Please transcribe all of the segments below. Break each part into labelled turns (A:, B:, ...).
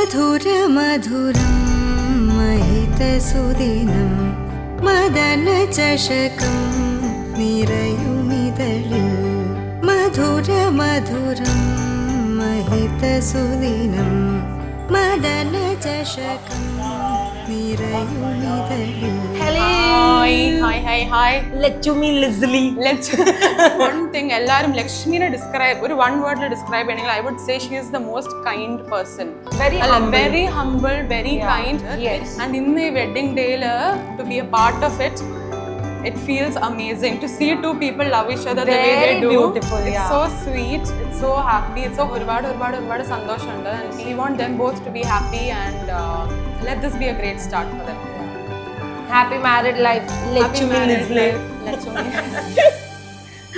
A: മധുരമധുരം മഹിതസുദിനം മദനചഷകം നിറയുമിതളിൽ മധുരമധുരം മഹിതസുദിനം മദനചഷകം നിറയുമിതളിൽ.
B: One thing, എല്ലാരും ലക്ഷ്മിനെ ഡിസ്ക്രൈബ് ഒരു one word ഡിസ്ക്രൈബ് ചെയ്യണമെങ്കിൽ I would say she is the most kind person. Very humble, very kind.
C: Yes.
B: And in the wedding day to be a part of it, it feels amazing to see two people love each other the way they do.
C: Beautiful,
B: it's so sweet, it's so happy, it's so ഒരുപാട് സന്തോഷമുണ്ട്. And we want them both to be happy and let this be a great start for them.
C: Happy married life. Lakshmi Lizzle.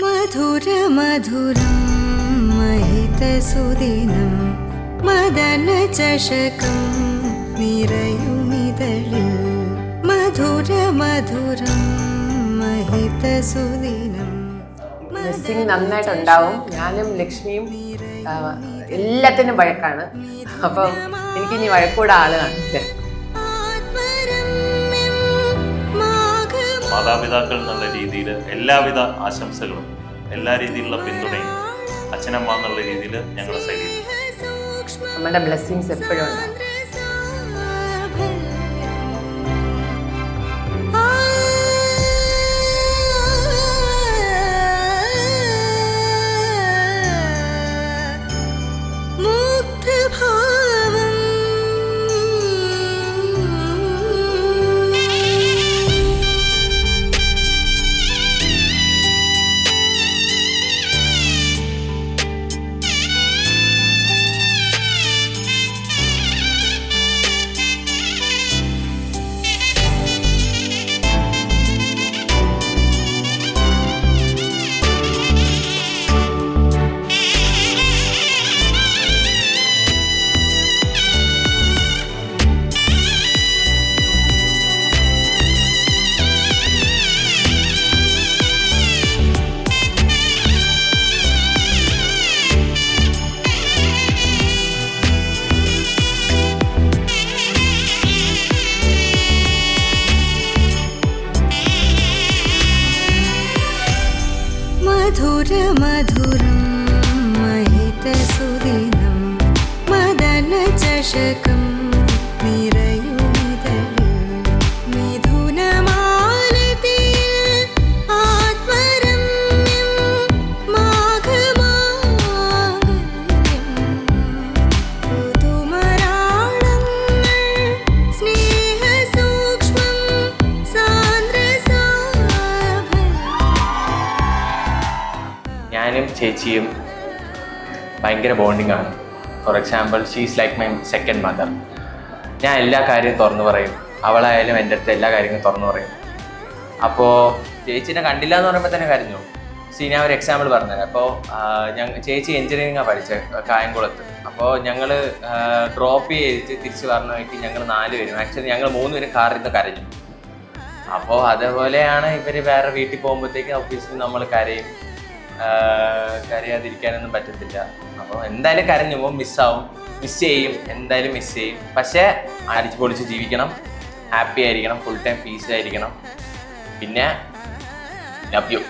A: മധുരമധുരം മഹിതസുദിനം മദനചഷകം നിറയുമിതളിൽ മധുരമധുരം മഹിതസുദിനം.
C: Blessing നന്നായിട്ടുണ്ടാവും. ഞാനും ലക്ഷ്മിയും എല്ലാത്തിനും വഴക്കാണ്. അപ്പം എനിക്കിനി വഴക്കൂടെ ആള് കാണില്ല.
D: മാതാപിതാക്കൾ എന്നുള്ള രീതിയിൽ എല്ലാവിധ ആശംസകളും എല്ലാ രീതിയിലുള്ള പിന്തുണയും അച്ഛനമ്മ എന്നുള്ള രീതിയിൽ ഞങ്ങളുടെ സൈഡിൽ
C: നമ്മുടെ ബ്ലെസ്സിങ്സ് എപ്പോഴും ഉണ്ടാവും.
A: മധുരമധുരം മഹിതസുദിനം മദനചഷകം നിറയുമിതളിൽ മിഥുനമാലതിയിൽ ആത്മരമ്യം മാഘമാംഗല്യം ഋതുമരാളങ്ങൾ സ്നേഹസൂക്ഷ്മം സാന്ദ്രസാഭം.
E: ഞാനും ചേച്ചിയും ഭയങ്കര ബോണ്ടിങ് ആണ്. For example she's like my second mother. ഞാൻ എല്ലാ കാര്യവും തുറന്നു പറയും, അവളായാലും എൻ്റെ അടുത്ത് എല്ലാ കാര്യങ്ങളും തുറന്നു പറയും. അപ്പോൾ ചേച്ചീനെ കണ്ടില്ല എന്ന് പറയുമ്പോൾ തന്നെ കരഞ്ഞു. ഞാൻ ഒരു എക്സാമ്പിൾ പറഞ്ഞുതരാം. അപ്പോൾ ചേച്ചി എഞ്ചിനീയറിംഗാണ് പഠിച്ചത് കായംകുളത്ത്. അപ്പോൾ ഞങ്ങൾ ഡ്രോപ്പ് ചെയ്തിട്ട് തിരിച്ച് പറഞ്ഞ വഴിക്ക് ഞങ്ങൾ 4 പേരും, ആക്ച്വലി ഞങ്ങൾ 3 പേരും കാറിൽ നിന്ന് കരഞ്ഞു. അപ്പോൾ അതേപോലെയാണ് ഇവർ വേറെ വീട്ടിൽ പോകുമ്പോഴത്തേക്ക് ഓഫീസിൽ നമ്മൾ കരയും. കരയാതിരിക്കാനൊന്നും പറ്റത്തില്ല. അപ്പോൾ എന്തായാലും കരഞ്ഞു പോകും, മിസ് ചെയ്യും, എന്തായാലും മിസ് ചെയ്യും. പക്ഷേ അടിച്ച് പൊളിച്ച് ജീവിക്കണം, ഹാപ്പി ആയിരിക്കണം, ഫുൾ ടൈം പീസ് ആയിരിക്കണം. പിന്നെ ലവ് യു.